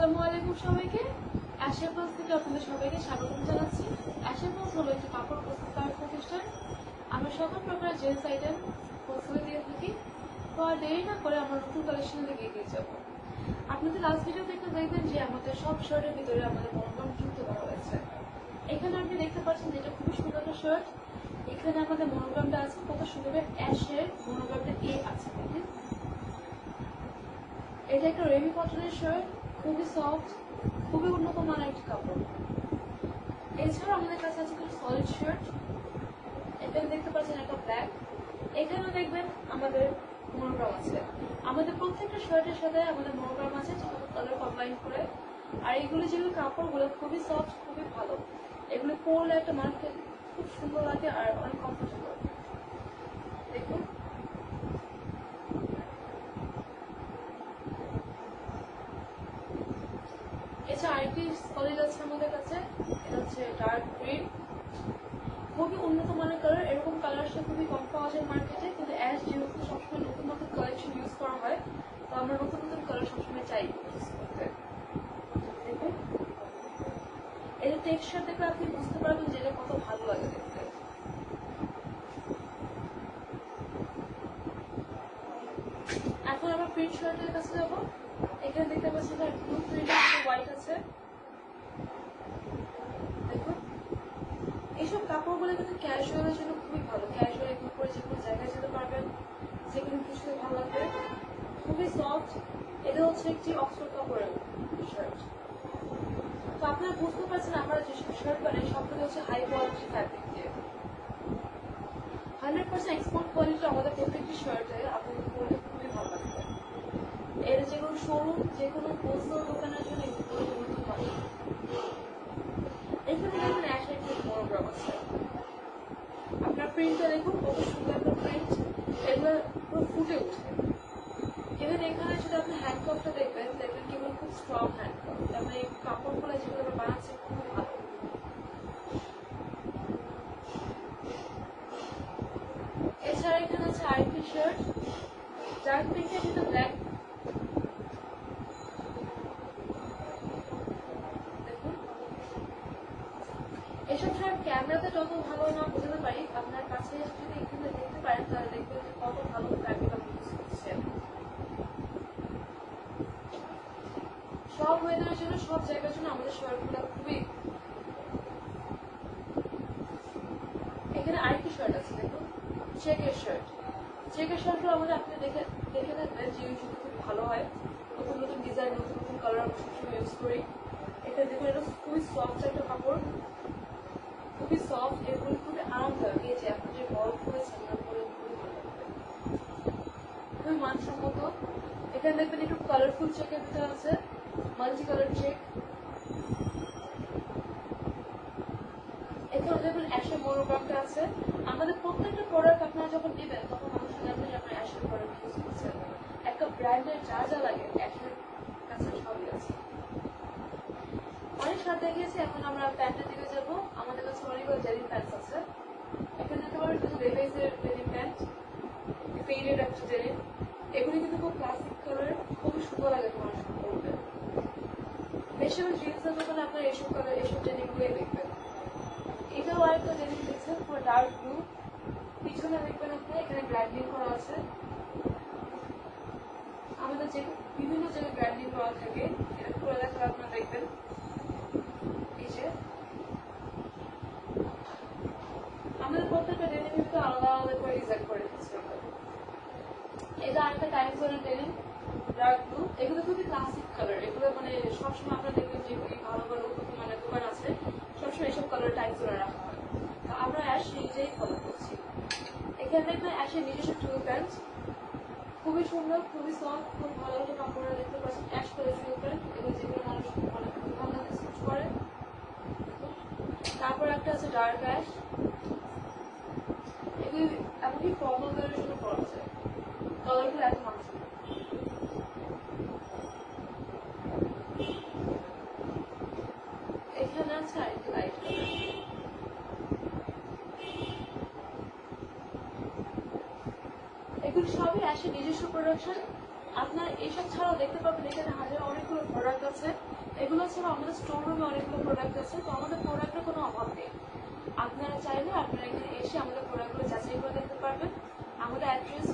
আসসালামু আলাইকুম সবাইকে। অ্যাশেপলস থেকে আপনাদের সবাইকে স্বাগত জানাচ্ছি। অ্যাশেপলস হলো একটি কাপড় প্রস্তুতকারক প্রতিষ্ঠান। আমরা সকল প্রকার জেন্টস আইটেম প্রস্তুত দিয়ে থাকি। তো আর দেরি না করে আমরা নতুন কালেকশনের দিকে এগিয়ে যাব। আপনাদের লাস্ট ভিডিও দেখতে দেখবেন যে আমাদের সব শার্টের ভিতরে আমাদের মনোগ্রাম যুক্ত করা হয়েছে। এখানে আপনি দেখতে পাচ্ছেন যে এটা খুবই সুন্দর একটা শার্ট। এখানে আমাদের মনোগ্রামটা আছে, কত সুন্দর অ্যাশের মনোগ্রামটা এ আছে। দেখেন, এটা একটা রেমি কটনের শার্ট, খুবই সফট, খুবই উন্নত মানের একটি কাপড়। এছাড়াও আমাদের কাছে আছে কিছু সলিড শার্ট। এখানে দেখতে পাচ্ছেন একটা ব্ল্যাক, এখানে দেখবেন আমাদের মনোগ্রাম আছে। আমাদের প্রত্যেকটা শার্টের সাথে আমাদের মনোগ্রাম আছে, কালার কম্বাইন করে। আর এগুলো যেগুলো কাপড়গুলো খুবই সফট, খুবই ভালো। এগুলো পরলে একটা মানুষকে খুব সুন্দর লাগে আর অনেক কমফোর্টেবল। দেখুন, এছাড়া আরেকটি সলিড আছে আমাদের কাছে, এটা হচ্ছে ডার্ক গ্রিন, খুবই উন্নত মানের কালার। এরকম কালার আসলে খুবই কম পাওয়া যায় মার্কেটে, কিন্তু অ্যাশ যেহেতু সবসময় নতুন নতুন কালেকশন ইউজ করা হয়, তো আমরা নতুন নতুন কালার সবসময় চাই ইউজ করতে। দেখুন, এটা টেক্সচার দেখলে আপনি বুঝতে পারবেন যে এটা কত ভালো লাগে দেখতে। এখন আমরা প্রিন্ট শার্টের কাছে যাবো। এখানে দেখতে পাচ্ছি এটা ব্লু প্রিন্ট হোয়াইট আছে। দেখুন, এইসব কাপড়গুলো কিন্তু ক্যাজুয়ালের জন্য খুবই ভালো। ক্যাজুয়াল এগুলো পরে যে কোনো জায়গায় যেতে পারবেন, যে কোনো কিছুতে ভালো লাগবে, খুবই সফট। এটা হচ্ছে একটি অক্সফোর্ড কাপড়ের শার্ট। তো আপনারা বুঝতে পারছেন আমরা যেসব শার্ট বানাই সবগুলো হচ্ছে হাই কোয়ালিটি ফ্যাব্রিক দিয়ে। 100% এক্সপোর্ট কোয়ালিটি আমাদের প্রত্যেকটি শার্টে আপনাদের পরলে খুবই ভালো লাগবে। এর যে কোনো শোরুম, যে কোনো হোলসেল দোকানের জন্য এগুলো পরে নতুন পাবে। এখানে দেখুন অ্যাশের একটি মনোগ্রাম আছে। আপনার প্রিন্টটা দেখুন, কত সুন্দর একটা প্রিন্ট, এগুলো পুরো ফুটে উঠে। ইভেন এখানে যদি আপনি হ্যান্ডকাপটা দেখবেন কি খুব স্ট্রং হ্যান্ডকাপ। তারপরে এই কাপড়গুলো যেগুলো আমরা বানাচ্ছি খুবই ভালো। এছাড়া এখানে আছে আরেকটি শার্ট, ডার্ক পিঙ্কের ভিতরে ব্ল্যাক। দেখুন, এসব শার্ট ক্যামেরাতে যত ভালো না বোঝাতে পারি, আপনার কাছে যদি এখানে দেখতে পারেন তাহলে দেখবেন যে কত ভালো ফ্যাব্রিক আমি ইউজ করছি। সব ওয়েদারের জন্য, সব জায়গার জন্য আমাদের শার্টগুলো খুবই। এখানে আরেকটি শার্ট আছে, দেখুন চেকের শার্ট। চেকের শার্টগুলো আমাদের আপনি দেখে দেখে থাকবেন যে ইউজুয়ালি খুব ভালো হয়। নতুন নতুন ডিজাইন, নতুন নতুন কালার আমরা সবসময় ইউজ করি। এখানে দেখুন, এটা খুবই সফট একটা কাপড়, খুবই সফট। এগুলো খুবই আরামদায়ক। এই যে আপনি যে গরম করেছেন পরে খুবই ভালো লাগবে, খুবই মানসম্মত। এখানে দেখবেন একটু কালারফুল চেকের ভিতরে আছে, মাল্টি কালার চেক। এখানে দেখবেন অ্যাশের মনোগ্রামটা আছে। আমাদের প্রত্যেকটা প্রোডাক্ট আপনারা যখন নেবেন তখন মানুষ জানবে যে আপনার অ্যাশের প্রোডাক্ট ইউজ করছেন। একটা ব্র্যান্ডের যা যা লাগে অ্যাশের কাছে সবই আছে। অনেক শার্ট দেখিয়েছি, এখন আমরা প্যান্টের দিকে যাব। আমাদের কাছে অনেকগুলো ডেনিম প্যান্টস আছে। এখানে দেখতে পারেন কিছু লেভিসের ডেনিম প্যান্ট, ফেডেড একটা ডেনিম। এগুলি কিন্তু খুব ক্লাসিক কালার, খুবই সুন্দর লাগে তোমার পরতে। বেশিরভাগ জিন্সের দোকানে আপনার এইসব কালার, এইসব ডেনিমগুলোই দেখবেন। এটাও আরেকটা ডেনিম দেখছেন, পুরো ডার্ক ব্লু। পিছনে দেখবেন আপনি এখানে ব্র্যান্ডিং করা আছে। আমাদের যে বিভিন্ন জায়গায় ব্র্যান্ডিং করা থাকে, এটা করে দেখালে আপনারা দেখবেন। এই যে আমাদের প্রত্যেকটা ডেনিম কিন্তু আলাদা আলাদা করে ডিজাইন করে দিচ্ছে। এটা আরেকটা টাইম জোনের ডেনিম, ডার্ক ব্লু। এগুলো খুবই ক্লাসিক কালার। এগুলো মানে সবসময় আপনারা দেখবেন যে ভালো ভালো মানে দোকান আছে, সবসময় এইসব কালার টাইম জোনে রাখা হয়। তো আমরা অ্যাশ নিজেই ফলো করছি। এখানে দেখবেন অ্যাশের নিজস্ব টুল প্যান্ট, খুবই সুন্দর, খুবই সফট, খুব ভালো একটা কাপড়। দেখতে পাচ্ছেন অ্যাশ করে টুল প্যান্ট, এগুলো যেগুলো মানুষ মানে খুব ভালো লাগে ইউজ করে। তারপর একটা আছে ডার্ক অ্যাশ, এগুলি এমনকি ফর্মাল কালারের জন্য পরা যায়। কালারগুলো এত মানছে। এখানে আছে আরেকটি লাইট কালার। এগুলি সবই অ্যাশের নিজস্ব প্রোডাকশন। আপনার এইসব ছাড়াও দেখতে পাবেন এখানে হাজার অনেকগুলো প্রোডাক্ট আছে। এগুলো ছাড়া আমাদের স্টোর রুমে অনেকগুলো প্রোডাক্ট আছে, তো আমাদের প্রোডাক্টের কোনো অভাব নেই। আপনারা চাইলে আপনারা এখানে এসে আমাদের প্রোডাক্টগুলো যাচাই করে দেখতে পারবেন। আমাদের অ্যাড্রেস